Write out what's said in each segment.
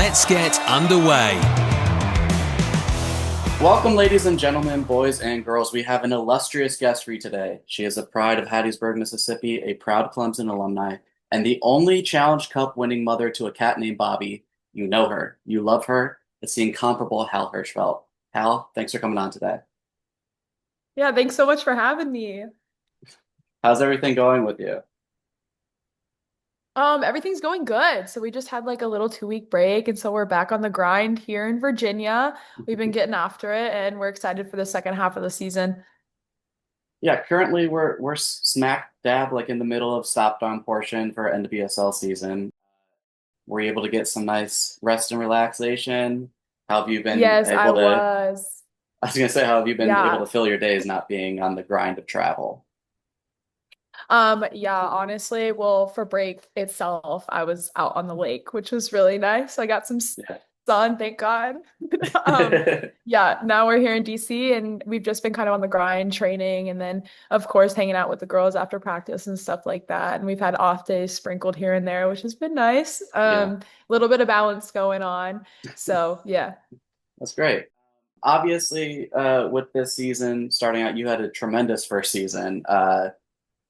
Let's get underway. Welcome, ladies and gentlemen, boys and girls. We have an illustrious guest for you today. She is a pride of Hattiesburg, Mississippi, a proud Clemson alumni, and the only Challenge Cup winning mother to a cat named Bobby. You know her. You love her. It's the incomparable Hal Hershfelt. Hal, thanks for coming on today. Yeah, thanks so much for having me. How's everything going with you? Everything's going good. So we just had like a little 2 week break, and so we're back on the grind here in Virginia. We've been getting after it, and we're excited for the second half of the season. Yeah, currently we're smack dab like in the middle of stop down portion for NWSL season. Were you able to get some nice rest and relaxation? How have you been Yes, I able to was. I was gonna say, how have you been able Yeah. to fill your days not being on the grind of travel? Yeah, honestly, well, for break itself, I was out on the lake, which was really nice. I got some Yeah. sun, thank God. Um, yeah, now we're here in DC and we've just been kind of on the grind training and then of course hanging out with the girls after practice and stuff like that. And we've had off days sprinkled here and there, which has been nice. Yeah, A little bit of balance going on. So, yeah. that's great. Obviously, with this season starting out, you had a tremendous first season,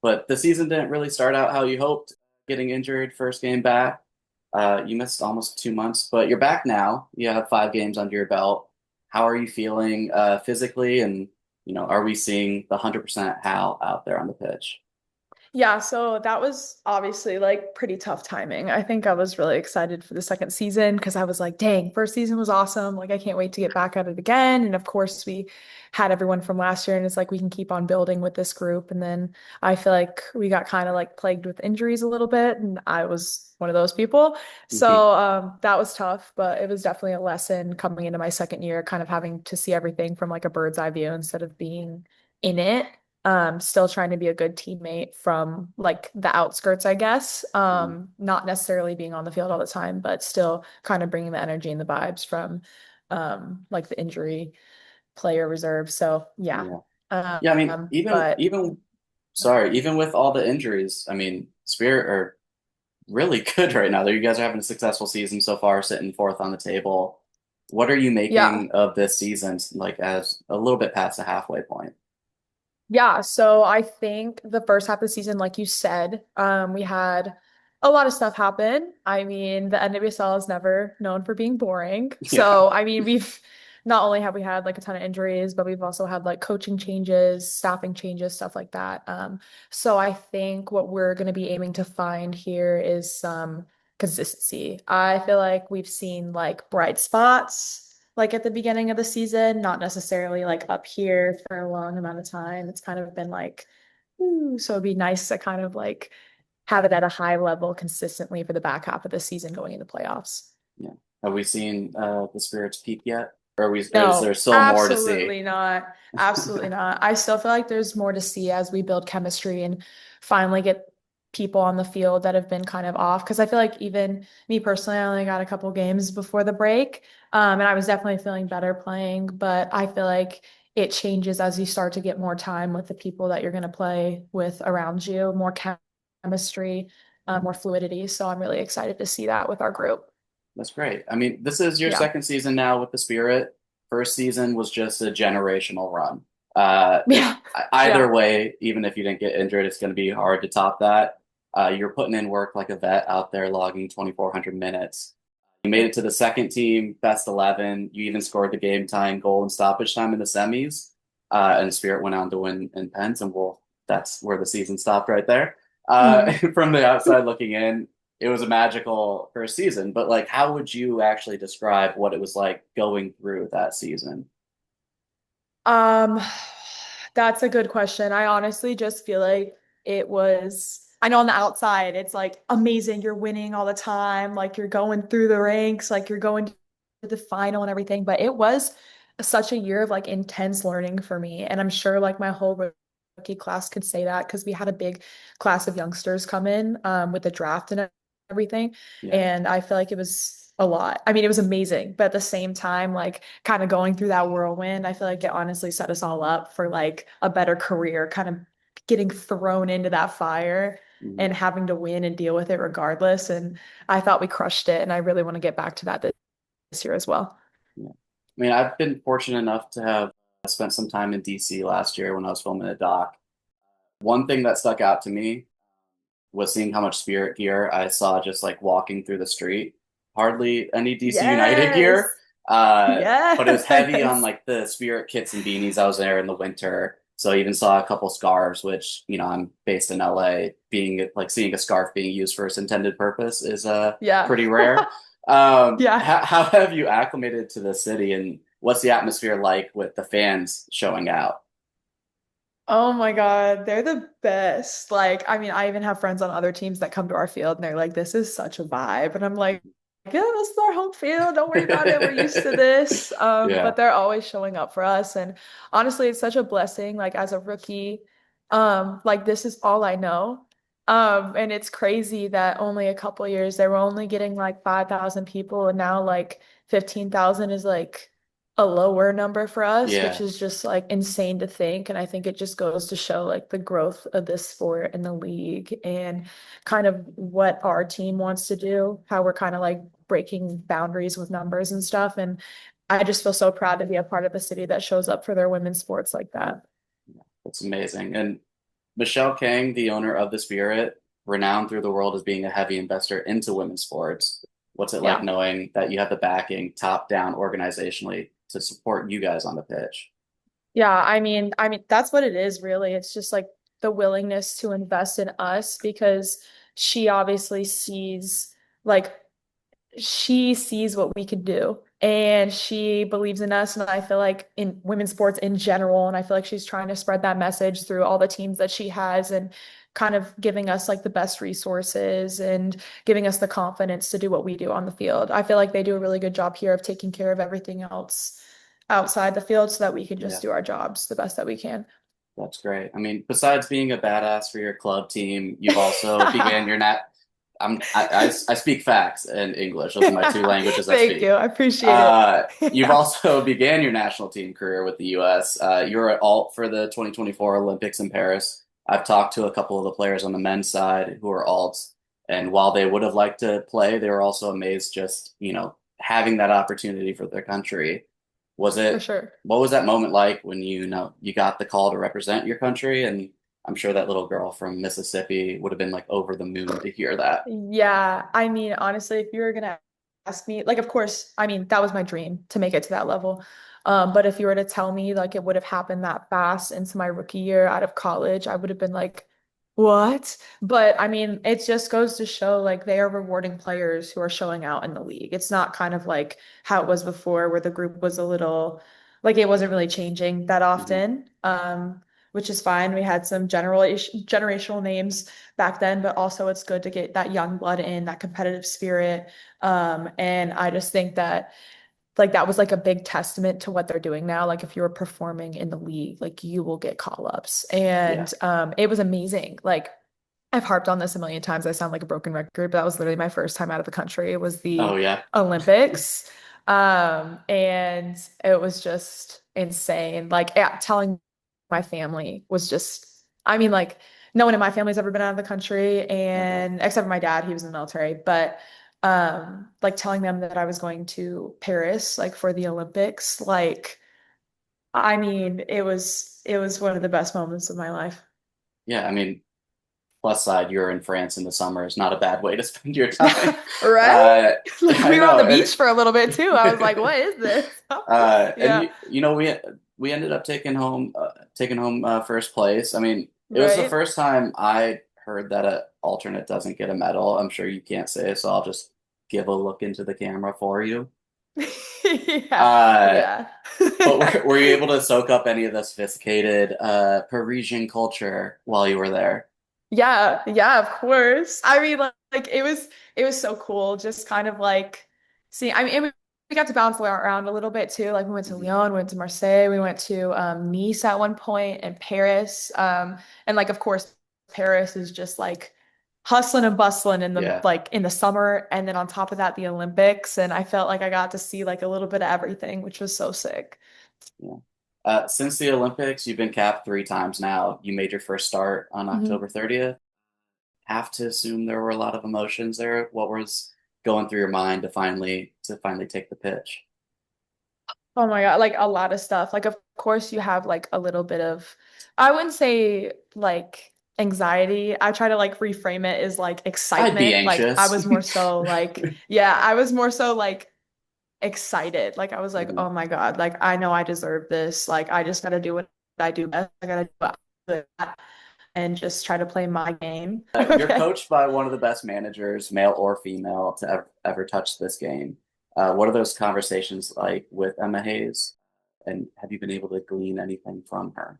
but the season didn't really start out how you hoped. Getting injured first game back, you missed almost 2 months, but you're back now. You have 5 games under your belt. How are you feeling physically? And are we seeing the 100% Hal out there on the pitch? Yeah, so that was obviously like pretty tough timing. I think I was really excited for the second season because I was like, dang, first season was awesome. Like, I can't wait to get back at it again. And of course, we had everyone from last year, and it's like we can keep on building with this group. And then I feel like we got kind of like plagued with injuries a little bit, and I was one of those people. Mhm. So that was tough, but it was definitely a lesson coming into my second year, kind of having to see everything from like a bird's eye view instead of being in it. Still trying to be a good teammate from like the outskirts, I guess. Not necessarily being on the field all the time, but still kind of bringing the energy and the vibes from like the injury player reserve. So yeah. Yeah. Yeah, I mean, But even with all the injuries, I mean, Spirit are really good right now. You guys are having a successful season so far, sitting fourth on the table. What are you yeah. making of this season, like as a little bit past the halfway point? Yeah, so I think the first half of the season, like you said, we had a lot of stuff happen. I mean, the NWSL is never known for being boring. Yeah. So, I mean, we've not only have we had like a ton of injuries, but we've also had like coaching changes, staffing changes, stuff like that. So I think what we're going to be aiming to find here is some consistency. I feel like we've seen like bright spots like at the beginning of the season, not necessarily like up here for a long amount of time. It's kind of been like, ooh, so it'd be nice to kind of like have it at a high level consistently for the back half of the season going into playoffs. Yeah. Have we seen the Spirits peak yet? Or is there No, still more to see? absolutely not. Absolutely not. I still feel like there's more to see as we build chemistry and finally get people on the field that have been kind of off. Because I feel like even me personally, I only got a couple games before the break. And I was definitely feeling better playing, but I feel like it changes as you start to get more time with the people that you're going to play with around you, more chemistry, more fluidity. So I'm really excited to see that with our group. That's great. I mean, this is your Yeah. second season now with the Spirit. First season was just a generational run. Yeah. Either Yeah. way, even if you didn't get injured, it's going to be hard to top that. You're putting in work like a vet out there, logging 2,400 minutes. You made it to the second team, best 11. You even scored the game tying goal in stoppage time in the semis. And Spirit went on to win in pens, and well, that's where the season stopped right there. Mhm. From the outside looking in, it was a magical first season. But like, how would you actually describe what it was like going through that season? Um, that's a good question. I honestly just feel like it was, I know on the outside, it's like amazing. You're winning all the time. Like you're going through the ranks, like you're going to the final and everything. But it was such a year of like intense learning for me. And I'm sure like my whole rookie class could say that because we had a big class of youngsters come in with the draft and everything. Yeah. And I feel like it was a lot. I mean, it was amazing, but at the same time, like kind of going through that whirlwind, I feel like it honestly set us all up for like a better career, kind of getting thrown into that fire Mhm. and having to win and deal with it regardless. And I thought we crushed it, and I really want to get back to that this year as well. Yeah. I mean, I've been fortunate enough to have spent some time in DC last year when I was filming a doc. One thing that stuck out to me was seeing how much Spirit gear I saw just like walking through the street. Hardly any DC United gear, Yes. uh, but it was heavy on Yes. like the Spirit kits and beanies. I was there in the winter, so I even saw a couple scarves, which I'm based in LA. Being like seeing a scarf being used for its intended purpose is Yeah. pretty rare. Yeah. How have you acclimated to the city, and what's the atmosphere like with the fans showing out? Oh my God, they're the best. Like, I mean, I even have friends on other teams that come to our field and they're like, this is such a vibe. And I'm like, yeah, this is our home field. Don't worry about it. We're used to this. Yeah, But they're always showing up for us. And honestly, it's such a blessing. Like as a rookie, like this is all I know. And it's crazy that only a couple years they were only getting like 5,000 people, and now like 15,000 is like a lower number for us, which yeah, is just like insane to think. And I think it just goes to show like the growth of this sport and the league and kind of what our team wants to do, how we're kind of like breaking boundaries with numbers and stuff. And I just feel so proud to be a part of a city that shows up for their women's sports like that. that's amazing. And Michelle Kang, the owner of the Spirit, renowned through the world as being a heavy investor into women's sports. What's it like Yeah. knowing that you have the backing top down organizationally to support you guys on the pitch? Yeah, I mean that's what it is really. It's just like the willingness to invest in us because she obviously sees like she sees what we can do and she believes in us. And I feel like in women's sports in general, and I feel like she's trying to spread that message through all the teams that she has and kind of giving us like the best resources and giving us the confidence to do what we do on the field. I feel like they do a really good job here of taking care of everything else outside the field so that we can just Yeah, do our jobs the best that we can. that's great. I mean, besides being a badass for your club team, you've also began your nat. I speak facts and English. Those are my two languages I Thank you. speak. I appreciate it. You've Yeah. also began your national team career with the U.S. You're at alt for the 2024 Olympics in Paris. I've talked to a couple of the players on the men's side who are alts, and while they would have liked to play, they were also amazed just, having that opportunity for their country. Was For it, sure. what was that moment like when you got the call to represent your country? And I'm sure that little girl from Mississippi would have been like over the moon to hear that. Yeah, I mean, honestly, if you were gonna ask me, like, of course, I mean, that was my dream to make it to that level. But if you were to tell me like it would have happened that fast into my rookie year out of college, I would have been like, what? But I mean, it just goes to show like they are rewarding players who are showing out in the league. It's not kind of like how it was before, where the group was a little like it wasn't really changing that Hmm. often. Which is fine. We had some generational names back then, but also it's good to get that young blood in, that competitive spirit. And I just think that like that was like a big testament to what they're doing now. Like if you're performing in the league, like you will get call-ups. Yeah. And it was amazing. Like I've harped on this a million times. I sound like a broken record, but that was literally my first time out of the country. It was Oh the yeah. Olympics. And it was just insane. Like yeah, telling my family was just, I mean, like no one in my family's ever been out of the country Okay. and except for my dad, he was in the military, but like telling them that I was going to Paris like for the Olympics, like I mean, it was one of the best moments of my life. Yeah. I mean, plus side, you're in France in the summer is not a bad way to spend your time. Right? Uh, Like I we were on know. the And beach for a little bit too. I was like, what is this? and Yeah, we ended up taking home first place. I mean, it was the right? first time I heard that a alternate doesn't get a medal. I'm sure you can't say, so I'll just give a look into the camera for you. Yeah, Uh, yeah. but were you able to soak up any of the sophisticated Parisian culture while you were there? Yeah, yeah, of course. I mean, like it was so cool. Just kind of like see. I mean, we got to bounce around a little bit too. Like we went to Mhm. Lyon, we went to Marseille, we went to Nice at one point, and Paris. And like of course, Paris is just like hustling and bustling in the Yeah. like in the summer, and then on top of that, the Olympics. And I felt like I got to see like a little bit of everything, which was so sick. Yeah. Since the Olympics, you've been capped 3 times now. You made your first start on Mhm. October 30th. Have to assume there were a lot of emotions there. What was going through your mind to finally take the pitch? Oh my God, like a lot of stuff. Like, of course, you have like a little bit of, I wouldn't say like anxiety. I try to like reframe it as like I'd be excitement. Like, I anxious. was more so like, yeah, I was more so like excited. Like, I was like, Mhm. oh my God, like, I know I deserve this. Like, I just got to do what I do best. I got to do what I'm good at and just try to play my game. You're Okay. coached by one of the best managers, male or female, to ever touch this game. What are those conversations like with Emma Hayes? And have you been able to glean anything from her?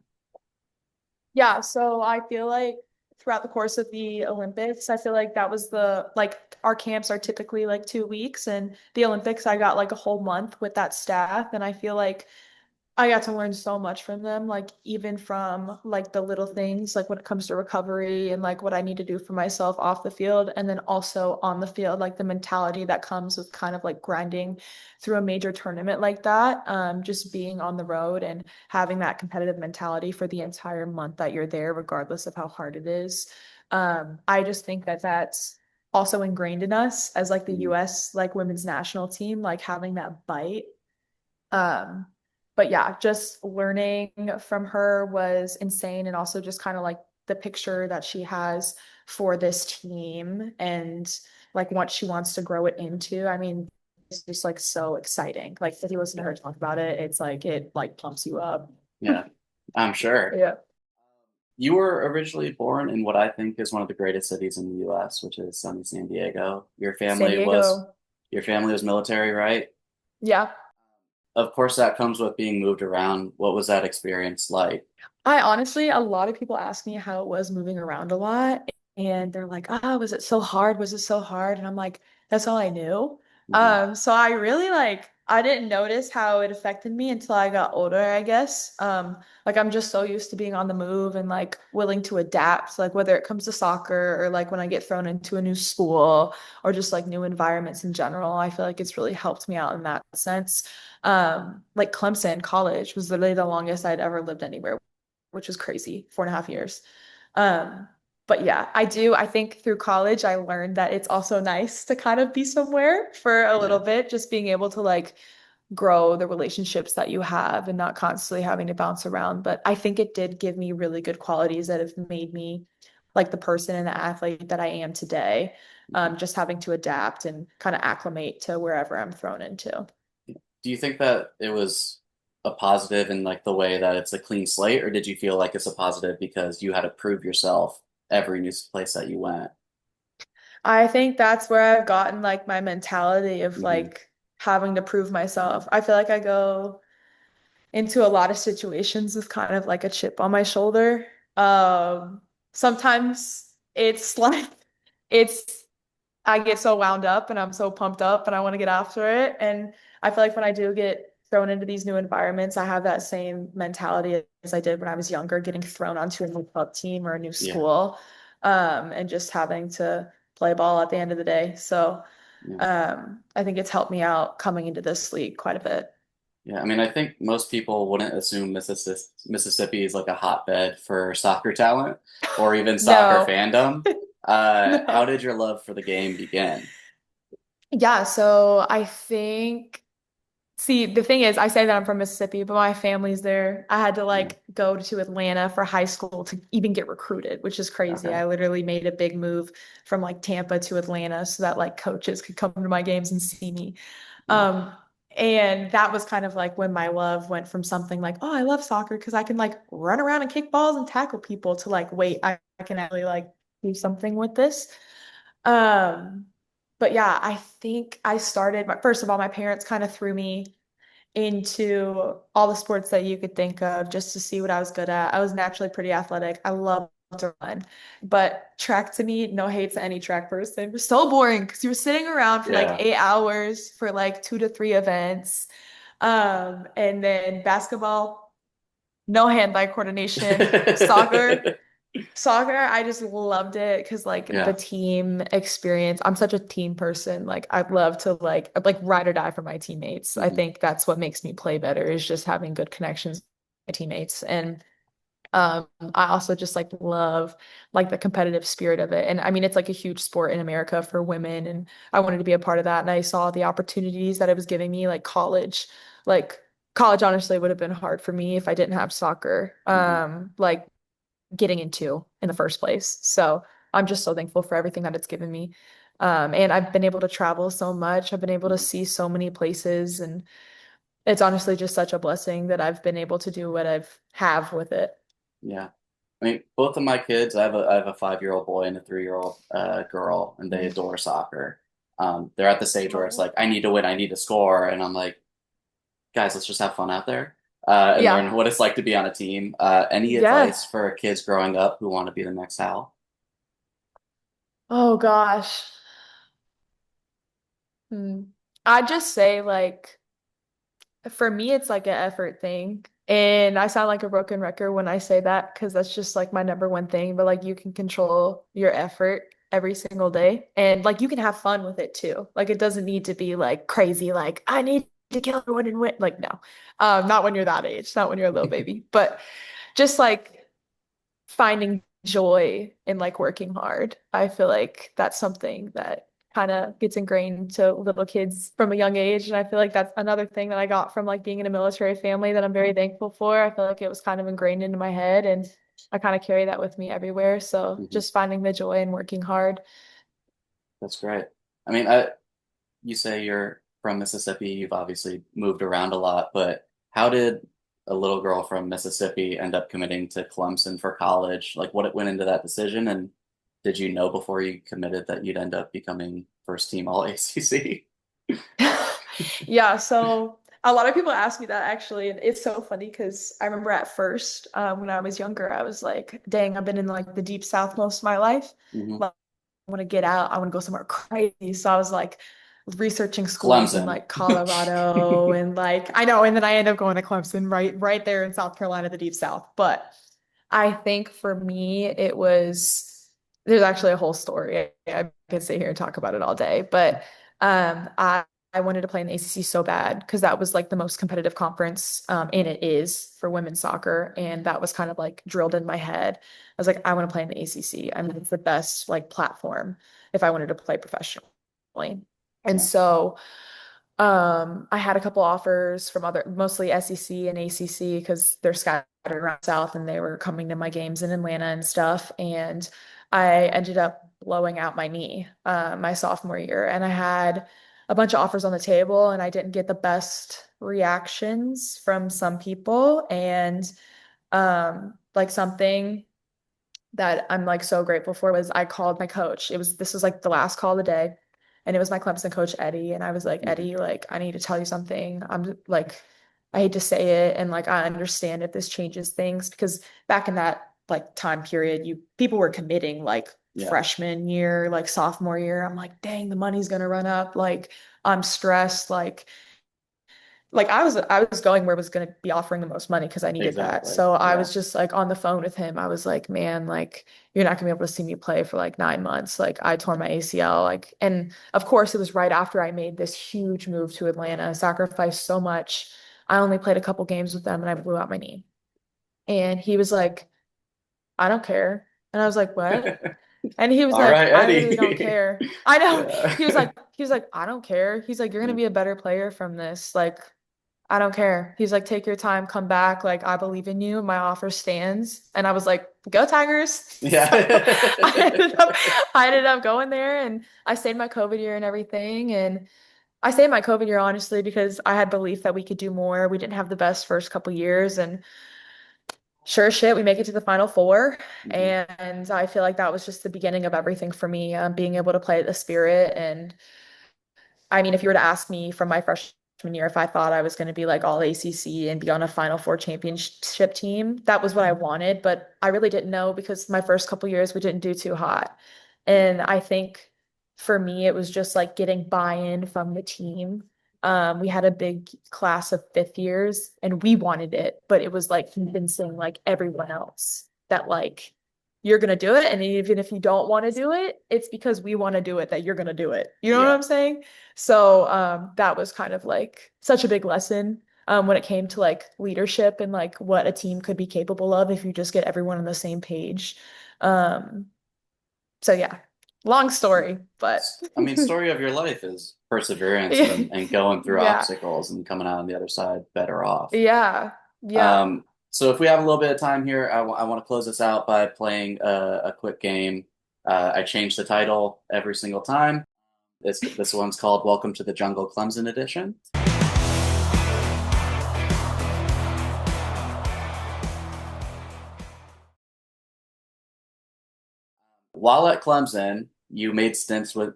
Yeah, so I feel like throughout the course of the Olympics, I feel like that was like our camps are typically like 2 weeks, and the Olympics, I got like a whole month with that staff. And I feel like I got to learn so much from them, like even from like the little things, like when it comes to recovery and like what I need to do for myself off the field, and then also on the field, like the mentality that comes with kind of like grinding through a major tournament like that. Just being on the road and having that competitive mentality for the entire month that you're there, regardless of how hard it is. I just think that that's also ingrained in us as like the Mhm. US like women's national team, like having that bite. um, but yeah, just learning from her was insane. And also just kind of like the picture that she has for this team and like what she wants to grow it into. I mean, it's just like so exciting. Like if you listen to her talk about it, it's like it like pumps you up. Yeah, I'm sure. Yeah. You were originally born in what I think is one of the greatest cities in the U.S., which is sunny San Diego. Your San family was Diego. your family was military, right? Yeah. Of course, that comes with being moved around. What was that experience like? I honestly, a lot of people ask me how it was moving around a lot. And they're like, ah, was it so hard? Was it so hard? And I'm like, that's all I knew. Mhm. So I really like, I didn't notice how it affected me until I got older, I guess. Like I'm just so used to being on the move and like willing to adapt, like whether it comes to soccer or like when I get thrown into a new school or just like new environments in general. I feel like it's really helped me out in that sense. Like Clemson college was literally the longest I'd ever lived anywhere, which was crazy, 4.5 years. Um, but yeah, I do. I think through college, I learned that it's also nice to kind of be somewhere for a little Yeah. bit, just being able to like grow the relationships that you have and not constantly having to bounce around. But I think it did give me really good qualities that have made me like the person and the athlete that I am today. Mhm. Just having to adapt and kind of acclimate to wherever I'm thrown into. Do you think that it was a positive in like the way that it's a clean slate, or did you feel like it's a positive because you had to prove yourself every new place that you went? I think that's where I've gotten like my mentality of Hmm. like having to prove myself. I feel like I go into a lot of situations with kind of like a chip on my shoulder. Sometimes it's like it's I get so wound up and I'm so pumped up and I want to get after it. And I feel like when I do get thrown into these new environments, I have that same mentality as I did when I was younger, getting thrown onto a new club team or a new Yeah. school, and just having to play ball at the end of the day. So, Yeah. I think it's helped me out coming into this league quite a bit. Yeah. I mean, I think most people wouldn't assume Mississippi is like a hotbed for soccer talent or even soccer No, fandom. How no. did your love for the game begin? Yeah, so I think see, the thing is, I say that I'm from Mississippi, but my family's there. I had to Yeah. like go to Atlanta for high school to even get recruited, which is crazy. Okay. I literally made a big move from like Tampa to Atlanta so that like coaches could come to my games and see me. Yeah. Um, and that was kind of like when my love went from something like, oh, I love soccer because I can like run around and kick balls and tackle people to like, wait, I can actually like do something with this. Um, but yeah, I think I started, first of all, my parents kind of threw me into all the sports that you could think of just to see what I was good at. I was naturally pretty athletic. I love to run, but track to me, no hate to any track person. It was so boring because you were sitting around for like Yeah. 8 hours for like 2 to 3 events. And then basketball, no hand-eye coordination. Soccer, I just loved it because like the Yeah. team experience. I'm such a team person. Like I'd love to I'd like ride or die for my teammates. I Mhm. think that's what makes me play better is just having good connections with my teammates. And I also just like love like the competitive spirit of it. And I mean, it's like a huge sport in America for women, and I wanted to be a part of that. And I saw the opportunities that it was giving me, like college honestly would have been hard for me if I didn't have soccer, Hmm. like getting into in the first place. So I'm just so thankful for everything that it's given me. And I've been able to travel so much. I've been able to Hmm. see so many places, and it's honestly just such a blessing that I've been able to do what I've have with it. Yeah. I mean, both of my kids, I have a 5-year-old boy and a 3-year-old girl, and they Mhm. adore soccer. They're at the stage where it's Oh. like, I need to win, I need to score, and I'm like, guys, let's just have fun out there, and learn Yeah. what it's like to be on a team. Any Yeah. advice for kids growing up who want to be the next Hal? Oh gosh. Hmm. I just say like for me it's like an effort thing. And I sound like a broken record when I say that because that's just like my number one thing. But like you can control your effort every single day. And like you can have fun with it too. Like it doesn't need to be like crazy, like I need to kill everyone and win. Like no. Not when you're that age, not when you're a little baby. But just like finding joy in like working hard. I feel like that's something that kind of gets ingrained to little kids from a young age. And I feel like that's another thing that I got from like being in a military family that I'm very thankful for. I feel like it was kind of ingrained into my head and I kind of carry that with me everywhere. So Hmm. just finding the joy in working hard. That's great. I mean, you say you're from Mississippi. You've obviously moved around a lot, but how did a little girl from Mississippi end up committing to Clemson for college? Like, what went into that decision, and did you know before you committed that you'd end up becoming first team All ACC? Yeah, so a lot of people ask me that actually, and it's so funny because I remember at first, when I was younger, I was like, dang, I've been in like the deep South most of my life. Hmm. Like, I want to get out. I want to go somewhere crazy. So I was like researching schools in Clemson. like Colorado and like I know, and then I ended up going to Clemson right there in South Carolina, the deep South. But I think for me, it was there's actually a whole story. I could sit here and talk about it all day, but I wanted to play in the ACC so bad because that was like the most competitive conference, and it is for women's soccer, and that was kind of like drilled in my head. I was like, I want to play in the ACC. I mean, it's the best like platform if I wanted to play professionally. And Yeah. so I had a couple offers from other, mostly SEC and ACC because they're scattered around South and they were coming to my games in Atlanta and stuff. And I ended up blowing out my knee my sophomore year. And I had a bunch of offers on the table and I didn't get the best reactions from some people. And like something that I'm like so grateful for was I called my coach. This was like the last call of the day. And it was my Clemson coach, Eddie. And I was like, Hmm. Eddie, like, I need to tell you something. I'm like, I hate to say it. And like, I understand if this changes things because back in that like time period, people were committing like Yeah. freshman year, like sophomore year. I'm like, dang, the money's gonna run up. Like, I'm stressed. Like I was going where it was going to be offering the most money because I needed that. Exactly. So I Yeah. was just like on the phone with him. I was like, man, like you're not gonna be able to see me play for like 9 months. Like I tore my ACL. Like, and of course it was right after I made this huge move to Atlanta, sacrificed so much. I only played a couple games with them and I blew out my knee. And he was like, I don't care. And I was like, what? And he was All like, right, I really don't Eddie. care. I know. Yeah. He was like, I don't care. He's like, you're gonna Yeah. be a better player from this. Like, I don't care. He's like, take your time, come back. Like, I believe in you. My offer stands. And I was like, go Tigers. So I Yeah. ended up, I ended up going there and I stayed my COVID year and everything. And I stayed my COVID year honestly because I had belief that we could do more. We didn't have the best first couple years. And sure as shit, we make it to the final four. Hmm. And I feel like that was just the beginning of everything for me, being able to play the spirit and I mean, if you were to ask me from my freshman year if I thought I was going to be like all ACC and be on a Final Four championship team, that was what I wanted. But I really didn't know because my first couple years we didn't do too hot. And I think for me, it was just like getting buy-in from the team. We had a big class of fifth years and we wanted it, but it was like convincing like everyone else that like you're gonna do it. And even if you don't want to do it, it's because we want to do it that you're gonna do it. You know what Yeah. I'm saying? So that was kind of like such a big lesson. when it came to like leadership and like what a team could be capable of if you just get everyone on the same page. Um, so yeah, long story, but I mean, story of your life is perseverance and going through yeah, obstacles and coming out on the other side better off. yeah, yeah. So if we have a little bit of time here, I want to close this out by playing a quick game. I change the title every single time. This one's called Welcome to the Jungle Clemson Edition. While at Clemson, you made stints with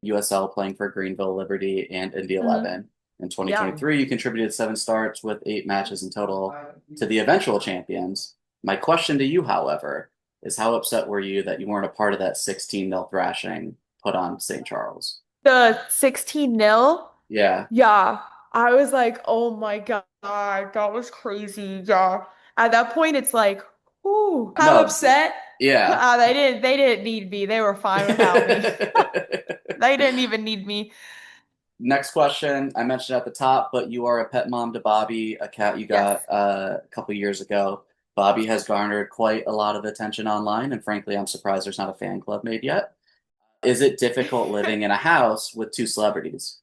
USL playing for Greenville, Liberty, and Indy Hmm. 11. In Yeah. 2023, you contributed 7 starts with 8 matches in total to the eventual champions. My question to you, however, is how upset were you that you weren't a part of that 16-0 thrashing put on St. Charles? The 16 nil. Yeah. Yeah. I was like, oh my God, that was crazy. Yeah. At that point, it's like, ooh, how No, upset. yeah. They didn't need me. They were fine without me. They didn't even need me. Next question. I mentioned at the top, but you are a pet mom to Bobby, a cat you Yes. got a couple years ago. Bobby has garnered quite a lot of attention online, and frankly, I'm surprised there's not a fan club made yet. Is it difficult living in a house with two celebrities?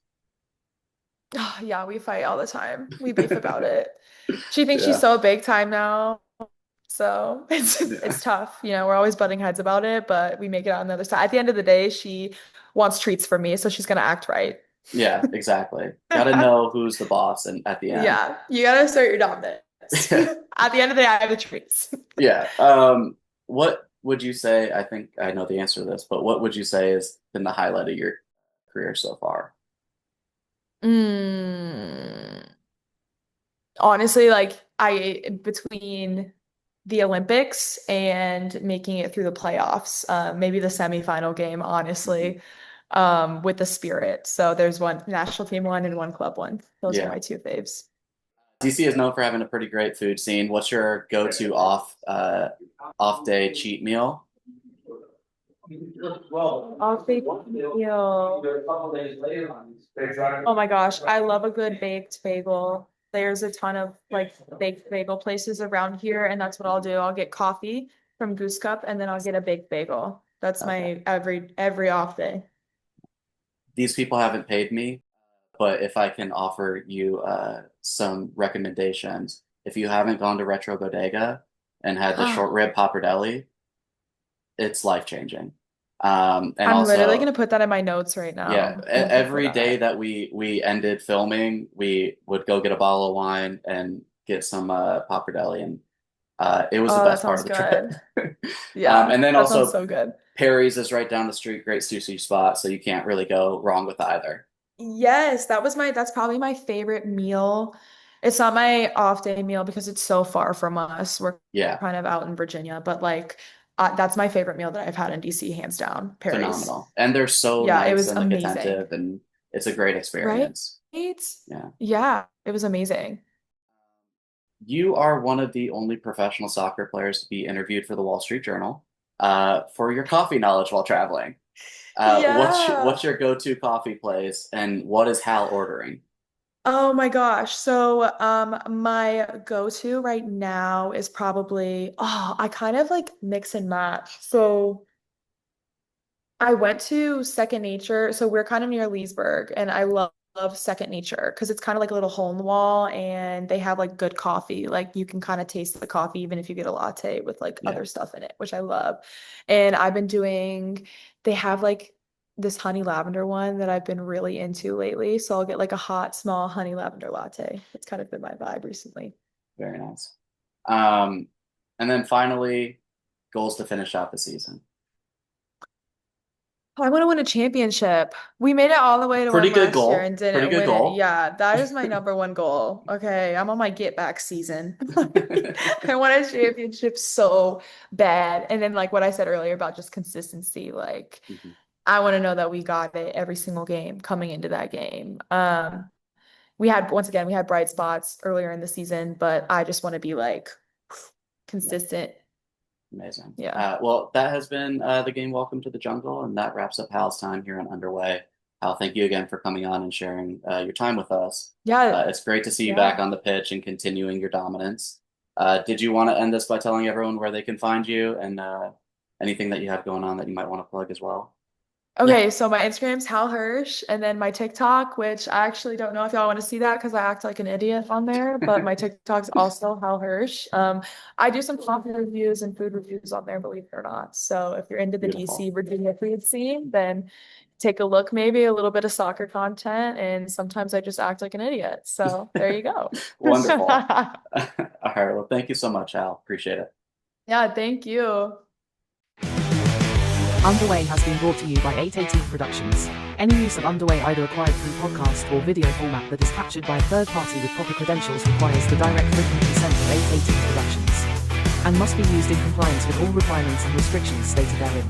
Yeah, we fight all the time. We beef about it. She thinks she's Yeah. so big time now. So Yeah. it's tough. We're always butting heads about it, but we make it on the other side. At the end of the day, she wants treats from me, so she's gonna act right. Yeah, exactly. Got to know who's the boss and at the end. Yeah, you gotta assert your dominance. At the end of the day, I have the treats. Yeah. What would you say? I think I know the answer to this, but what would you say has been the highlight of your career so far? Mm, honestly, like I between the Olympics and making it through the playoffs, maybe the semifinal game, Mhm. honestly, with the Spirit. So there's one national team one and one club one. Those are Yeah. my two faves. DC is known for having a pretty great food scene. What's your go-to off day cheat meal? Off bake meal. Oh my gosh, I love a good baked bagel. There's a ton of like baked bagel places around here, and that's what I'll do. I'll get coffee from Goose Cup, and then I'll get a baked bagel. That's Okay. my every off day. These people haven't paid me, but if I can offer you some recommendations, if you haven't gone to Retro Bodega and had the short rib pappardelle, it's life-changing. And I'm literally also, gonna put that in my notes right yeah, now. I'm gonna put every day that. that we ended filming, we would go get a bottle of wine and get some pappardelle, and it was the Oh, that best part sounds of the trip. good. Yeah, And then that sounds also so good. Perry's is right down the street, great sushi spot, so you can't really go wrong with either. Yes, that's probably my favorite meal. It's not my off day meal because it's so far from us. We're Yeah, kind of out in Virginia, but like that's my favorite meal that I've had in DC, hands down. Perry's. phenomenal. And they're so Yeah, it nice was and like amazing. attentive, and it's a great Right? experience. Yeah. Yeah, it was amazing. You are one of the only professional soccer players to be interviewed for the Wall Street Journal for your coffee knowledge while traveling. What's Yeah. your go-to coffee place, and what is Hal ordering? Oh my gosh. So, my go-to right now is probably, I kind of like mix and match. So, I went to Second Nature. So, we're kind of near Leesburg, and I love Second Nature because it's kind of like a little hole in the wall and they have like good coffee. Like, you can kind of taste the coffee even if you get a latte with like Yeah, other stuff in it, which I love. And they have like this honey lavender one that I've been really into lately. So I'll get like a hot, small honey lavender latte. It's kind of been my vibe recently. very nice. Um, and then finally, goals to finish out the season. Oh, I want to win a championship. We made it all the way to Pretty one good last year goal. and Pretty didn't good win it. goal. Yeah, that is my number one goal. Okay, I'm on my get back season. I want a championship so bad. And then like what I said earlier about just consistency, like Mhm. I want to know that we got it every single game coming into that game. We had bright spots earlier in the season, but I just want to be like Yeah, consistent. amazing. Yeah. Well, that has been the game Welcome to the Jungle, and that wraps up Hal's time here on Underway. Hal, thank you again for coming on and sharing your time with us. Yeah, It's great to see you back yeah. on the pitch and continuing your dominance. Did you want to end this by telling everyone where they can find you and anything that you have going on that you might want to plug as well? Yeah. Okay, so my Instagram's Hal Hirsch, and then my TikTok, which I actually don't know if y'all want to see that because I act like an idiot on there, but my TikTok's also Hal Hirsch. I do some coffee reviews and food reviews on there, believe it or not. So if you're into the DC Beautiful. Virginia food scene, then take a look, maybe a little bit of soccer content, and sometimes I just act like an idiot. So there you go. Wonderful. All right. Well, thank you so much, Hal. Appreciate it. Yeah, thank you. Underway has been brought to you by 818 Productions. Any use of Underway, either acquired through podcast or video format that is captured by a third party with proper credentials, requires the direct written consent of 818 Productions and must be used in compliance with all requirements and restrictions stated therein.